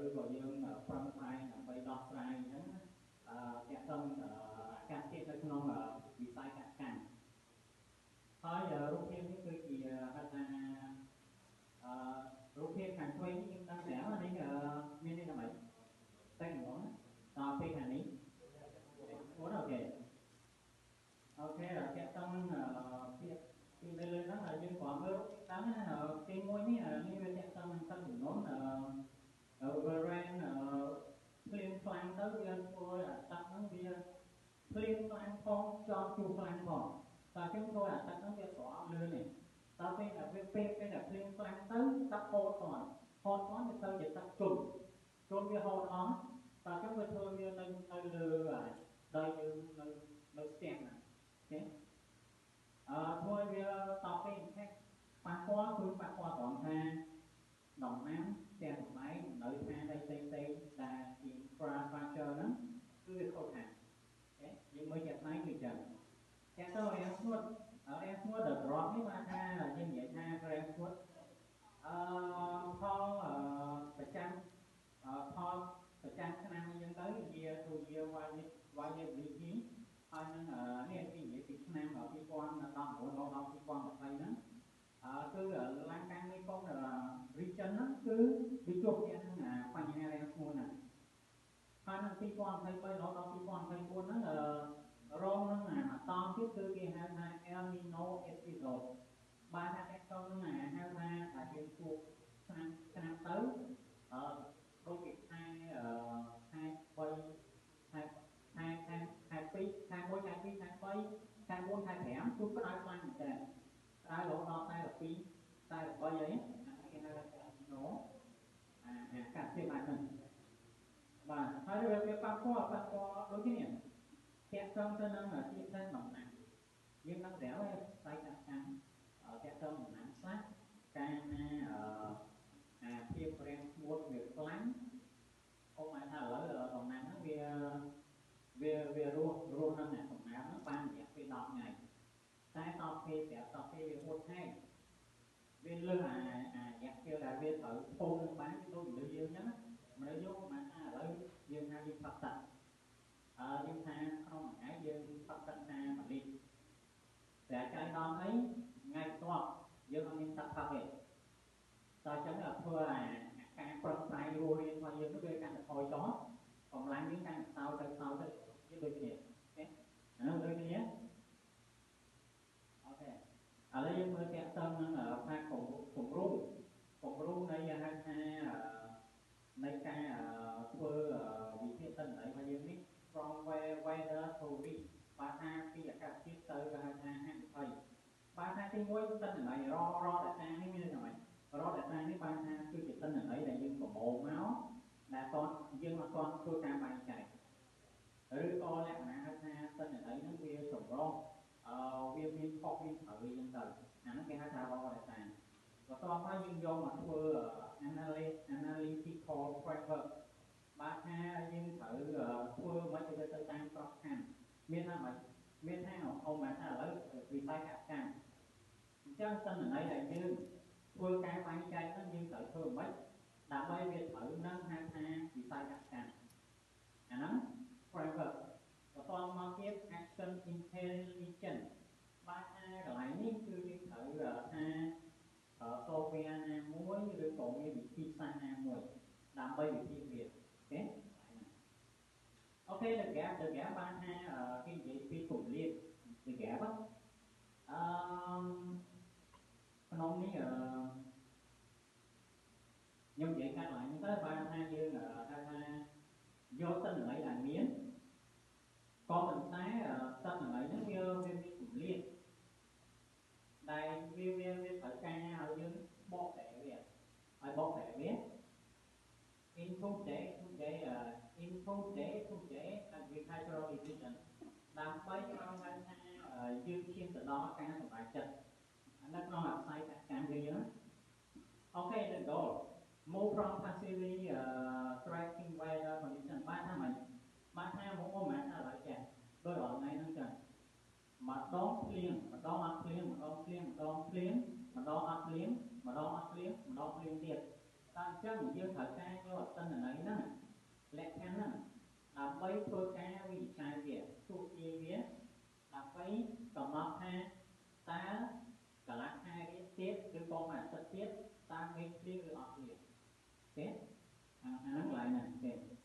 ឬក៏យើងប្រឹងប្រែងដើម្បីដោះស្រាយអញ្ចឹងតាក់ទងអាកាសធាតុនៅក្នុងវិស័យកសិកម្មហើយរូបភាពនេះគឺជាហៅថារូបភាពខាងឆ្វេងនេះយើងដឹងស្រាប់នេះមាននេះដើម្បីតែម្ដងដល់ពេលខាងនេះអូខេតាក់ទងនឹងពាក្យពីលើហ្នឹងយើងគ្រាន់មើលតាមណាទីមួយនេះនេះវាតាក់ទងនឹងទឹកចំនួនVariant ភ្លៀងខ្លាំងទៅវាធ្វើឲ្យទឹកហ្នឹងវាភ្លៀងខ្លាំងផងចោលជួខ្លាំងផងតែចឹងធ្វើឲ្យទឹកហ្នឹងវាស្រក់លឿននេះតើពេលដែលវាពេលដែលភ្លៀងខ្លាំងទៅទឹកហូរគាត់វាទៅជាទឹកជន់វាហូរអស់តើចឹងវាធ្វើវានៅលើដោយយើងនៅស្ទះណាអូខេធ្វើឲ្យវាតបពេលខែប៉ះពាល់គឺប៉ះពាល់ត្រង់ថាដំណាំផ្ទះសម្បែងនៅថាដីផ្សេងដែលជា infrastructure ហ្នឹងគឺវាខូចខាតអូខេយើងមើលជាក់ស្ដែងគឺចឹងតែទៅរាំងស្ងួតthe drop នេះបានថាយើងនិយាយថារាំងស្ងួតផលប្រចាំឆ្នាំអីចឹងទៅវាទូជាវាយនេះហើយនឹងនេះគេនិយាយពីឆ្នាំ2019ដល់2020ហ្នឹងគឺឡើងការមេគង្គ region ហ្នឹងគឺវាជួបជានឹងបញ្ហារាំងស្ងួតហ្នឹងហើយនៅ2023ដល់2024ហ្នឹងរងនឹងតង់ទៀតគឺគេហៅថា El Nino episode បានថាតកងនឹងហៅថាដែលយើងជួបឆ្នាំទៅដូចពីខែ3ខែ2ខែ1ខែ2ខែ3ខែ4ខែ5ជួបក្តៅខ្លាំងមែនតើក្តៅរហូតដល់តែ12តែ13អីគេហៅថាណូអាកាសធាតុបានហ្នឹងបាទហើយវាប៉ះពាល់ដូចនេះតាក់ទងទៅនឹងជាតិដែនដំណាំយើងនឹងស្រាប់ហើយផ្នែកកសិកម្មតាក់ទងដំណាំខ្លះកាលណាភាពរាំងស្ងួតវាខ្លាំងអូមកថាឥឡូវដំណាំហ្នឹងវារស់នៅក្នុងដំណាំហ្នឹងបានរយៈពេល10ថ្ងៃតែដល់ពេលវាហួតហែងវាលើសអារយៈពេលដែលវាត្រូវធំនឹងបានដូចមនុស្សយើងអញ្ចឹងមនុស្សយើងមកថាឥឡូវយើងថាយើងផឹកទឹកយើងថាក្នុងមួយថ្ងៃយើងផឹកទឹកថា1លីត្រតែចៃដន្យអីថ្ងៃបន្ទាប់យើងអត់មានទឹកផឹកទេតើអញ្ចឹងធ្វើអាការប្រឹងប្រែងរស់រានរបស់យើងវាកាន់តែថយចុះកម្លាំងយើងកាន់តែសោទៅវាដូចគ្នាអូខេអានោះដូចគ្នាអូខេឥឡូវយើងមើលតាក់ទងនឹងផ្នែកគម្រោងនៃហៅថានៃការធ្វើវិធានទិន្នន័យរបស់យើងនេះ from weather to risk បាទថាពីអាកាសធាតុទៅគេហៅថាហានិភ័យបាទថាទី1ទិន្នន័យរ data នេះមានន័យថាម៉េច raw data នេះបានថាគឺជាទិន្នន័យដែលយើងប្រមូលមកដែលយើងអត់ទាន់ធ្វើការបែងចែកឬក៏លក្ខណៈហៅថាទិន្នន័យហ្នឹងវាចម្រុះវាមានខុសមានត្រូវអញ្ចឹងទៅអាហ្នឹងគេហៅថា raw data បន្ទាប់មកយើងយកមកធ្វើ analytical framework បាទថាយើងត្រូវធ្វើមិនឲ្យវាទៅតាមក្របខ័ណ្ឌមានថាម៉េចមានថាអូមកថាឥឡូវវិស័យកសិកម្មអញ្ចឹងទិន្នន័យដែលយើងធ្វើការបែងចែកហ្នឹងយើងត្រូវធ្វើមិនដើម្បីវាត្រូវនឹងហៅថាវិស័យកសិកម្មអាហ្នឹង framework បន្តមកទៀត action intelligence បាទថាកន្លែងនេះគឺយើងត្រូវថា software ណាមួយឬក៏មានវិធីសាស្ត្រណាមួយដើម្បីវិធីវាអូខេ the gap បានថាគេនិយាយពីគម្លាត the gap ក្នុងនេះខ្ញុំនិយាយកាត់ឡើងទៅបានថាយើងហៅថាយកទិន្នន័យដែលមានក៏ប៉ុន្តែទិន្នន័យហ្នឹងវាមានគម្លាតដែលវាត្រូវការឲ្យយើងបកប្រែវាឲ្យបកប្រែវា input data agricultural decision ដើម្បីឲ្យហៅថាយើងឈានទៅដល់ការសម្រេចចិត្តនៅក្នុងវិស័យកសិកម្មយើងអូខេ the goal move from passively tracking weather condition បានថាម៉េចបានថាមកអូម៉ាថាឥឡូវចាដោយរាល់ថ្ងៃហ្នឹងចាម្ដងភ្លៀងម្ដងអត់ភ្លៀងម្ដងភ្លៀងម្ដងភ្លៀងម្ដងអត់ភ្លៀងម្ដងអត់ភ្លៀងម្ដងភ្លៀងទៀត ដល់អញ្ចឹងយើងត្រូវការយកអតិនន័យហ្នឹងលក្ខខណ្ឌហ្នឹងដើម្បីធ្វើការវិនិច្ឆ័យវាទស្សន៍ទាយវាដើម្បីកំណត់ថាតើកន្លះខែរៀនទៀតឬក៏មួយអាទិត្យទៀតតើមេឃភ្លៀងឬអត់ភ្លៀងអូខេអាហ្នឹងកន្លែងហ្នឹងអូខេ